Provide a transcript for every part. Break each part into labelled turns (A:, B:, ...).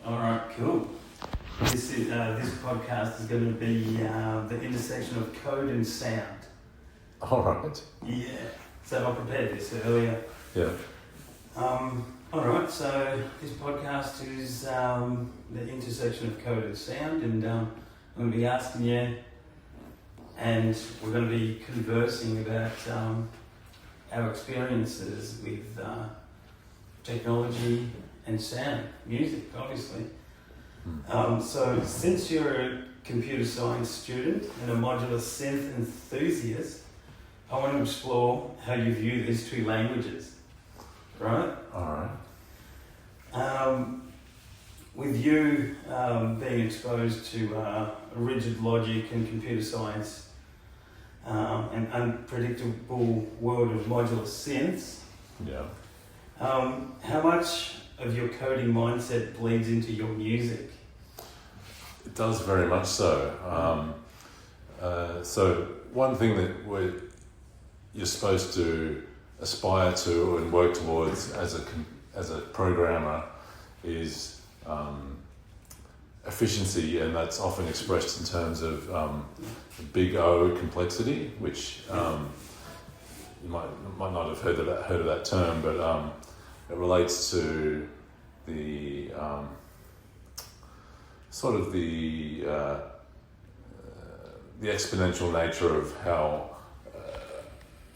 A: All right, cool. This podcast is going to be the intersection of code and sound.
B: All right.
A: Yeah. So I prepared this earlier.
B: Yeah.
A: All right. So this podcast is the intersection of code and sound, and I'm going to be asking you, and we're going to be conversing about our experiences with technology and sound, music, obviously. So since you're a computer science student and a modular synth enthusiast, I want to explore how you view these two languages, right?
B: All right.
A: With you being exposed to rigid logic and computer science, an unpredictable world of modular synths,
B: Yeah.
A: how much of your coding mindset bleeds into your music?
B: It does very much so. So one thing that you're supposed to aspire to and work towards as a programmer is efficiency, and that's often expressed in terms of big O complexity, which you might not have heard of that term, but it relates to the sort of the exponential nature of how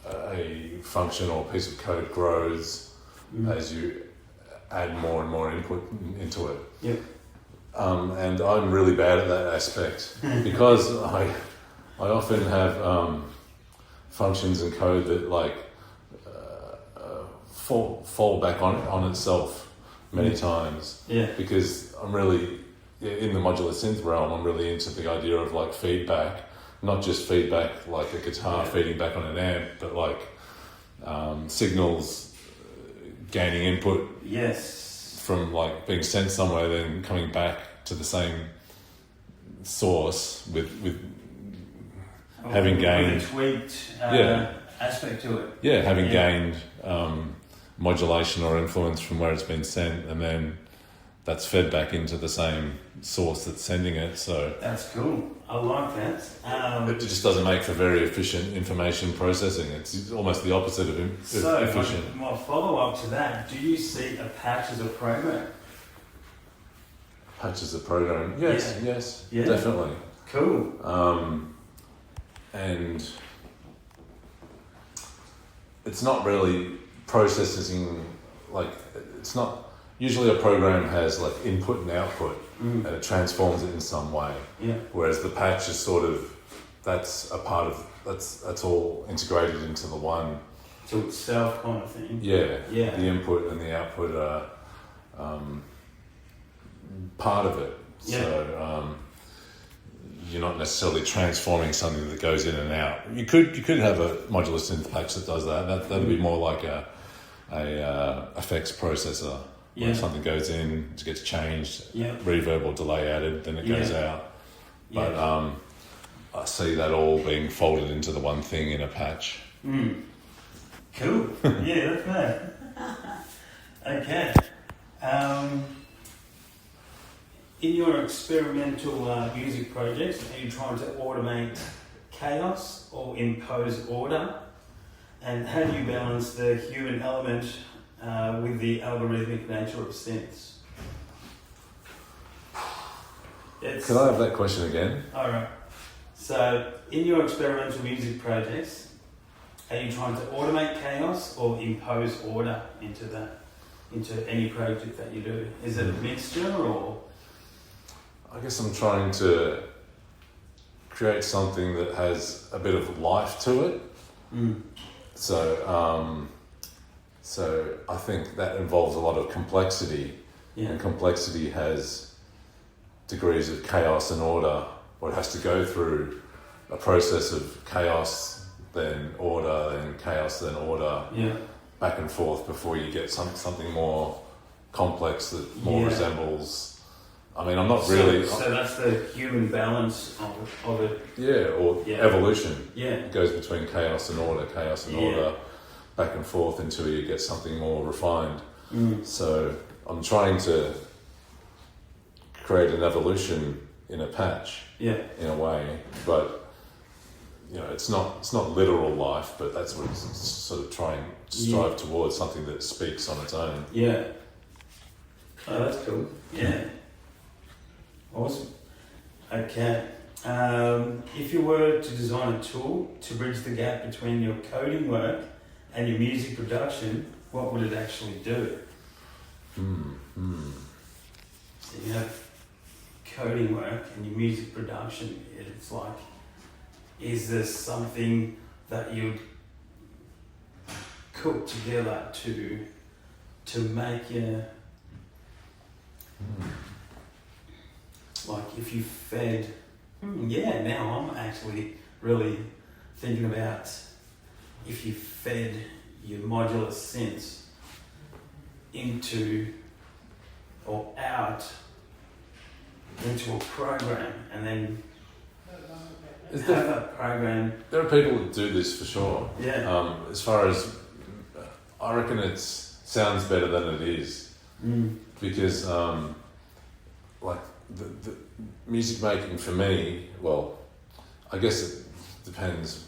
B: a function or piece of code grows as you add more and more input into it.
A: Yep.
B: And I'm really bad at that aspect because I often have functions in code that fall back on itself many times.
A: Yeah.
B: Because I'm really in the modular synth realm. I'm really into the idea of feedback, not just feedback like a guitar feeding back on an amp, but signals gaining input.
A: Yes.
B: From being sent somewhere, then coming back to the same source with having gained
A: a tweaked aspect to it.
B: Yeah, having gained modulation or influence from where it's been sent, and then that's fed back into the same source that's sending it. So
A: that's cool. I like that.
B: It just doesn't make for very efficient information processing. It's almost the opposite of efficient.
A: My follow-up to that, do you see a patch as a program?
B: Patch as a program? Yes, definitely.
A: Cool.
B: And it's not really processing, it's not, usually a program has input and output, and it transforms it in some way.
A: Yeah.
B: Whereas the patch is sort of, that's a part of, that's all integrated into the one.
A: To itself kind of thing.
B: Yeah.
A: Yeah.
B: The input and the output are part of it.
A: Yeah.
B: So you're not necessarily transforming something that goes in and out. You could have a modular synth patch that does that. That'd be more like a effects processor.
A: Yeah.
B: Where something goes in, it gets changed, reverb or delay added, then it goes out. But I see that all being folded into the one thing in a patch.
A: Cool. Yeah, that's right. Okay. In your experimental music projects, are you trying to automate chaos or impose order? And how do you balance the human element with the algorithmic nature of synths?
B: Could I have that question again?
A: All right. So, in your experimental music projects, are you trying to automate chaos or impose order into any project that you do? Is it a mixture or?
B: I guess I'm trying to create something that has a bit of life to it. So I think that involves a lot of complexity, and complexity has degrees of chaos and order, or it has to go through a process of chaos, then order, then chaos, then order, back and forth before you get something more complex that more resembles. I mean, I'm not really...
A: So that's the human balance of it.
B: Yeah, or evolution.
A: Yeah.
B: It goes between chaos and order, back and forth until you get something more refined. So I'm trying to create an evolution in a patch,
A: Yeah.
B: in a way, but it's not literal life, but that's what it's sort of trying to strive towards, something that speaks on its own.
A: Yeah. Oh, that's cool. Yeah. Awesome. Okay. If you were to design a tool to bridge the gap between your coding work and your music production, what would it actually do? So you have coding work and your music production. It's like, is there something that you'd cook together to make your like if you fed now I'm actually really thinking about if you fed your modular synths into or out into a program and then have a program.
B: There are people that do this for sure.
A: Yeah.
B: As far as I reckon, it sounds better than it is because like the music making for me, well, I guess it depends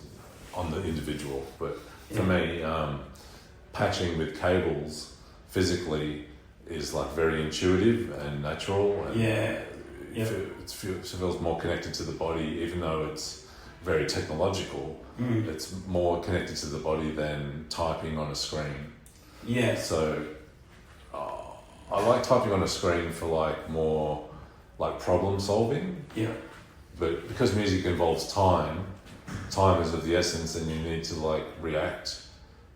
B: on the individual, but for me, patching with cables physically is like very intuitive and natural, and it feels more connected to the body, even though it's very technological. It's more connected to the body than typing on a screen.
A: Yeah.
B: So I like typing on a screen for like more like problem solving.
A: Yeah.
B: But because music involves time is of the essence, and you need to like react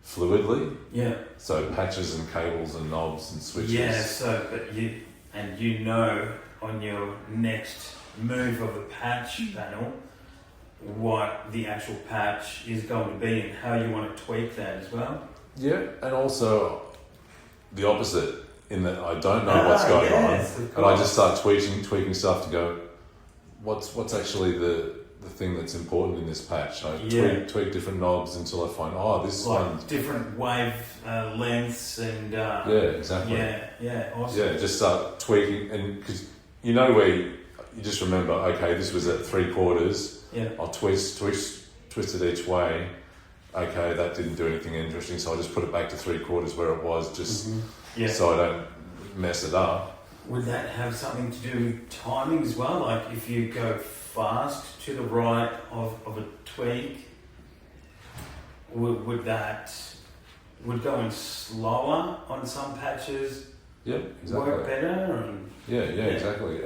B: fluidly.
A: Yeah.
B: So patches and cables and knobs and switches.
A: Yeah, so but you know on your next move of the patch panel what the actual patch is going to be and how you want to tweak that as well.
B: Yeah, and also the opposite, in that I don't know what's going on, and I just start tweaking stuff to go, what's actually the thing that's important in this patch. I tweak different knobs until I find, this
A: like
B: one
A: different wave lengths and
B: yeah, exactly.
A: Yeah, awesome.
B: Yeah, just start tweaking, and because where you just remember, okay, this was at 3/4.
A: Yeah.
B: I'll twist it each way. Okay, that didn't do anything interesting, so I just put it back to 3/4 where it was, just so I don't mess it up.
A: Would that have something to do with timing as well? Like if you go fast to the right of a tweak, would going slower on some patches work better? And
B: yeah, exactly.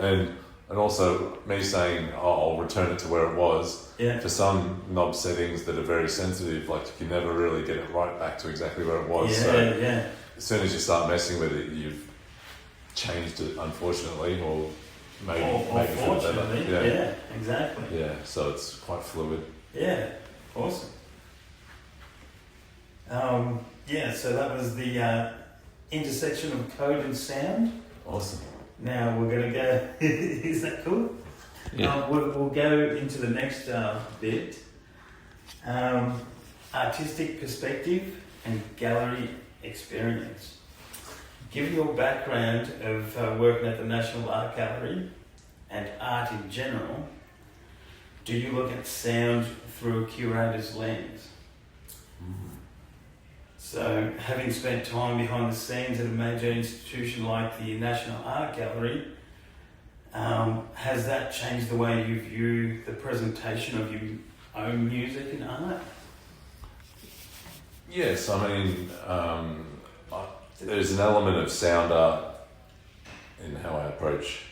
B: And also me saying, I'll return it to where it was.
A: Yeah.
B: For some knob settings that are very sensitive, like you can never really get it right back to exactly where it was. As soon as you start messing with it, you've changed it, unfortunately, or maybe for the better.
A: Yeah, exactly.
B: Yeah, so it's quite fluid.
A: Yeah, awesome. So that was the intersection of code and sound.
B: Awesome.
A: Now we're going to go, is that cool?
B: Yeah.
A: We'll go into the next bit. Artistic perspective and gallery experience. Given your background of working at the National Art Gallery and art in general, do you look at sound through a curator's lens? So, having spent time behind the scenes at a major institution like the National Art Gallery, has that changed the way you view the presentation of your own music and art?
B: Yes, I mean, there's an element of sound art in how I approach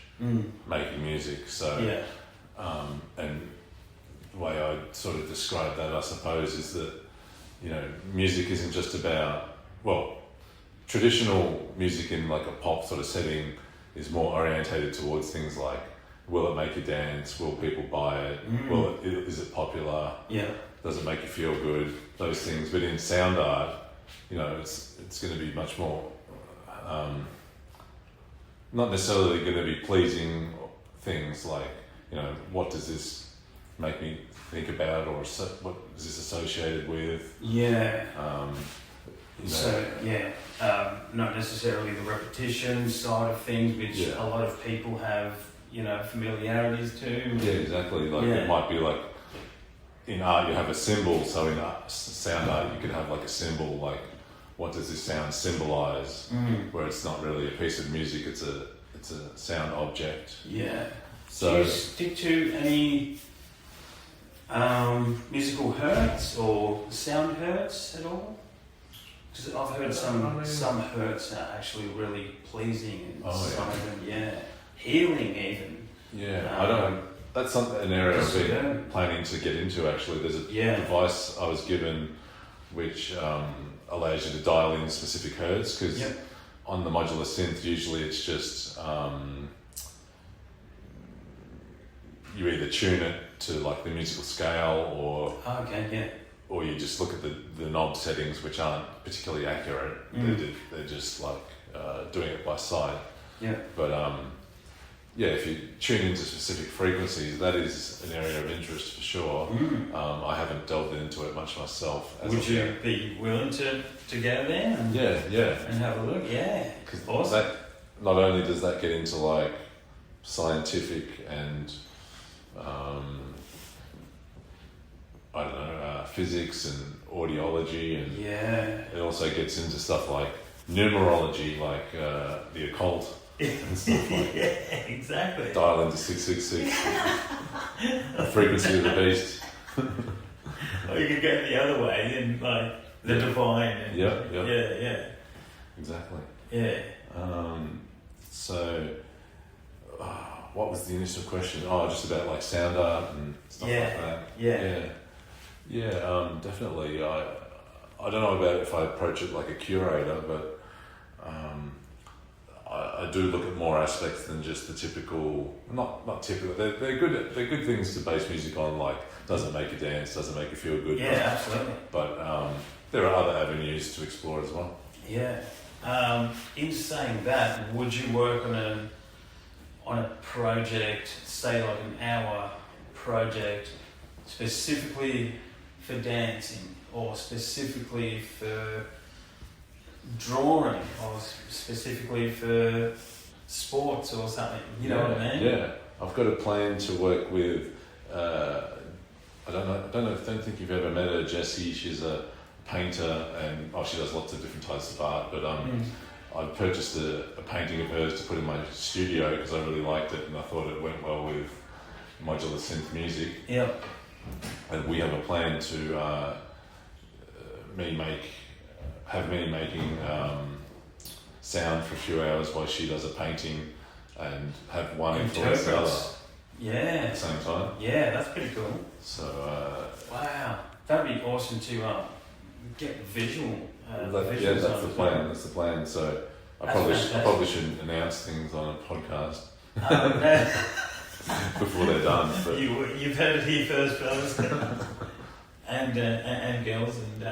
B: making music. So, and the way I sort of describe that, I suppose, is that music isn't just about, traditional music in like a pop sort of setting is more orientated towards things like, will it make you dance? Will people buy it? Is it popular?
A: Yeah.
B: Does it make you feel good? Those things. But in sound art, it's going to be much more, not necessarily going to be pleasing things like, what does this make me think about, or what is this associated with?
A: Yeah. Not necessarily the repetition side of things, which a lot of people have familiarities too.
B: Yeah, exactly. Like it might be like in art you have a symbol, so in sound art you could have like a symbol, like what does this sound symbolize? Where it's not really a piece of music, it's a sound object.
A: Yeah.
B: So
A: do you stick to any musical hertz or sound hertz at all? Because I've heard some hertz are actually really pleasing, and some of them, healing even.
B: Yeah, I don't. That's an area I've been planning to get into. Actually, there's a device I was given which allows you to dial in specific hertz, because on the modular synth usually it's just you either tune it to like the musical scale or you just look at the knob settings, which aren't particularly accurate. They're just like doing it by sight. But if you tune into specific frequencies, that is an area of interest for sure. I haven't delved into it much myself.
A: Would you be willing to go there and and have a look? Yeah,
B: because
A: awesome.
B: that not only does that get into like scientific and physics and audiology, and it also gets into stuff like numerology, like the occult and stuff like
A: exactly.
B: Dial into 666, the frequency of the beast.
A: Or you could go the other way and like the divine. And,
B: Exactly.
A: Yeah.
B: So, what was the initial question? Oh, just about like sound art and stuff like that. Definitely. I don't know about if I approach it like a curator, but I do look at more aspects than just the typical. Not typical. They're good things to base music on. Like, does it make you dance? Does it make you feel good?
A: Yeah, absolutely.
B: But there are other avenues to explore as well.
A: Yeah. In saying that, would you work on a project, say like an hour project, specifically for dancing, or specifically for drawing, or specifically for sports or something? You know what I mean?
B: Yeah, I've got a plan to work with. I don't think you've ever met her, Jessie. She's a painter, and she does lots of different types of art. But I purchased a painting of hers to put in my studio because I really liked it, and I thought it went well with modular synth music.
A: Yep.
B: And we have a plan to have me making sound for a few hours while she does a painting, and have one influence the other.
A: Yeah.
B: At the same time.
A: Yeah, that's pretty cool.
B: So.
A: Wow, that'd be awesome to get visual.
B: That's the plan. That's the plan. So I probably shouldn't announce things on a podcast before they're done. But
A: you've heard it here first, fellas, and girls, and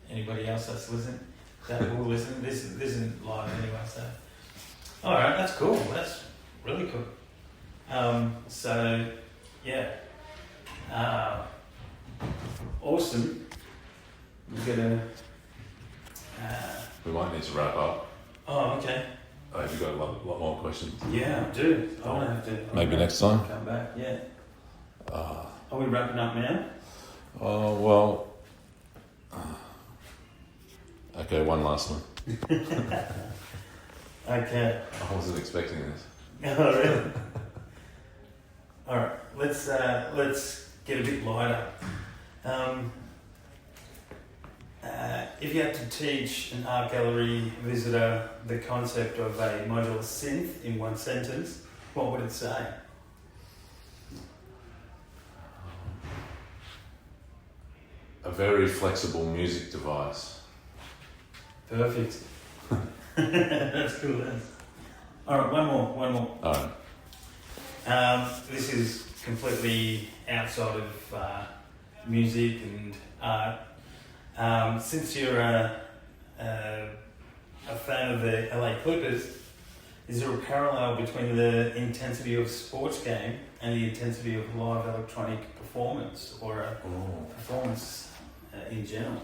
A: anybody else that's listening. That will listen. This isn't live anyway, so. All right, that's cool. That's really cool. Awesome. We're gonna.
B: We might need to wrap up.
A: Oh, okay.
B: Have you got a lot more questions?
A: Yeah, I do. I want to have to.
B: Maybe next time.
A: Come back. Yeah. Are we wrapping up now?
B: Oh well. Okay, one last one.
A: Okay.
B: I wasn't expecting this.
A: Oh, really? All right. Let's get a bit lighter. If you had to teach an art gallery visitor the concept of a modular synth in one sentence, what would it say?
B: A very flexible music device.
A: Perfect. That's cool. Then. All right, one more.
B: All
A: right. This is completely outside of music and art. Since you're a fan of the LA Clippers, is there a parallel between the intensity of a sports game and the intensity of live electronic performance, or a performance in general?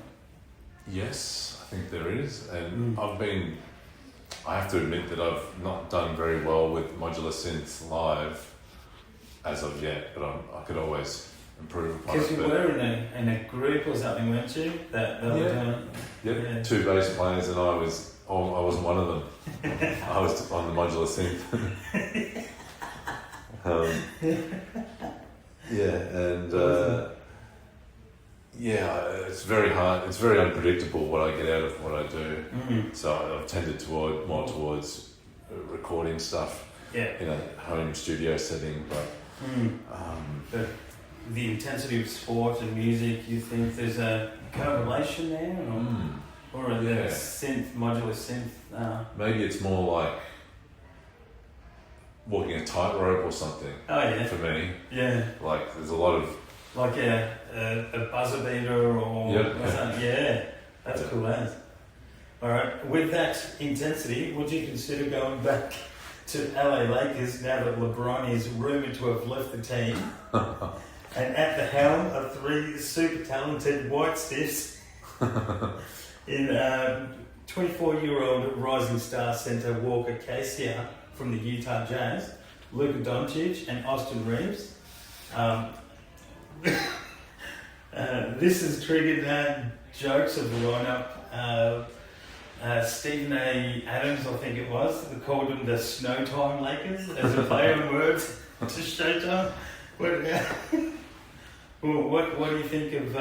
B: Yes, I think there is, and I've been I have to admit that I've not done very well with modular synths live as of yet, but I could always improve upon it.
A: Because you were in a group or something, weren't you? That were doing it?
B: Yep,
A: Yeah.
B: 2 bass players and I wasn't one of them. I was on the modular synth. It's very hard. It's very unpredictable what I get out of what I do.
A: Mm-hmm.
B: So I've tended more towards recording stuff in a home studio setting. But
A: the intensity of sport and music, you think there's a correlation there, or a modular synth?
B: Maybe it's more like walking a tightrope or something.
A: Oh yeah.
B: For me.
A: Yeah.
B: Like there's a lot of
A: like a buzzer beater or something. Yeah. That's cool as. All right. With that intensity, would you consider going back to LA Lakers now that LeBron is rumoured to have left the team? And at the helm are 3 super talented white stiffs in 24-year-old rising star centre Walker Kessler from the Utah Jazz, Luka Doncic and Austin Reeves. This has triggered jokes of the lineup. Stephen A. Adams, I think it was, called them the Snowtime Lakers as a play on words to Showtime. What do you think of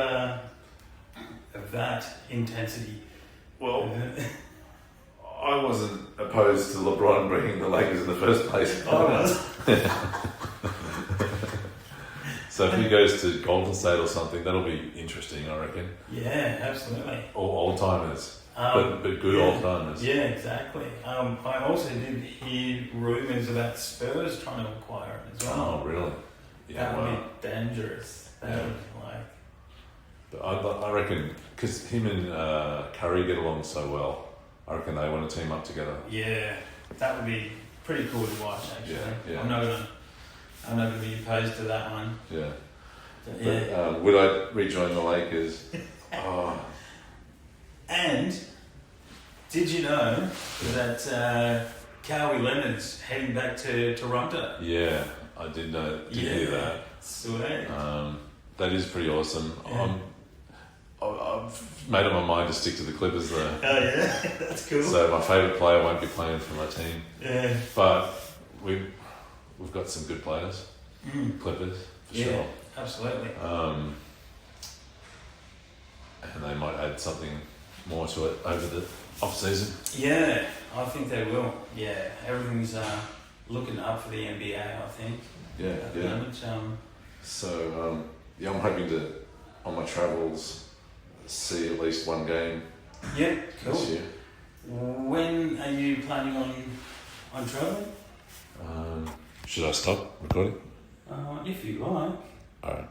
A: that intensity?
B: Well, I wasn't opposed to LeBron bringing the Lakers in the first place. So if he goes to Golden State or something, that'll be interesting, I reckon.
A: Yeah, absolutely.
B: Old timers, but good old timers.
A: Yeah, exactly. I also did hear rumours about Spurs trying to acquire him as well.
B: Oh, really? Yeah,
A: that would be dangerous.
B: But I reckon, because him and Curry get along so well, I reckon they want to team up together.
A: Yeah, that would be pretty cool to watch, actually.
B: Yeah.
A: I'm not going to be opposed to that one.
B: Yeah.
A: But,
B: would I rejoin the Lakers?
A: And did you know that Kawhi Leonard's heading back to Toronto?
B: Yeah, I did know. Hear that.
A: Sweet.
B: That is pretty awesome.
A: Yeah.
B: I've made up my mind to stick to the Clippers though.
A: Oh yeah, that's cool.
B: So my favourite player won't be playing for my team.
A: Yeah.
B: But we've got some good players. Clippers, for sure.
A: Absolutely.
B: And they might add something more to it over the off season.
A: Yeah, I think they will. Yeah, everything's looking up for the NBA, I think.
B: Yeah,
A: at the moment.
B: So I'm hoping to, on my travels, see at least one game.
A: Yeah, cool.
B: This year.
A: When are you planning on travelling?
B: Should I stop recording?
A: If you like.
B: Alright.